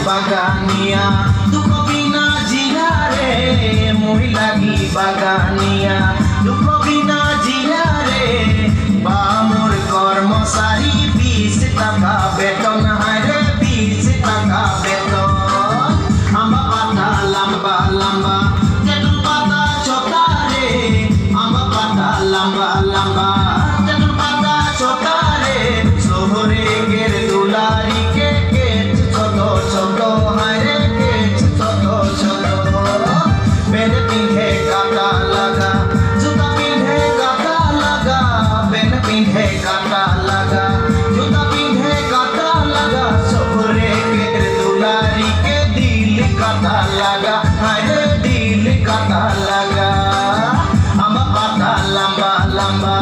বাগানিয়া দুঃখ বিনা জিয়া রে মহিলাগি বাগানিয়া দুঃখ বিনা জিয়া রে বামুর কর্মচারী 20 টাকা বেতন হারে 20 টাকা বেতন আম্বা পাতা লম্বা লম্বা তেঁতুল পাতা ছোটা রে আম্বা পাতা লম্বা লম্বা তেঁতুল পাতা ছোটা রে শহরে গের দুলারি কে ছোট ছোট হারে ছোট ছোট বেন পিন্ধে কাটা লাগা জুতা পিন্ধে কাটা লাগা বেন পিন্ধে কাটা লাগা জুতা পিন্ধে কাটা লাগা শহরে গের দুলারি কে দিল কাটা লাগা হারে দিল কাটা লাগা আম্বা পাতা লম্বা লম্বা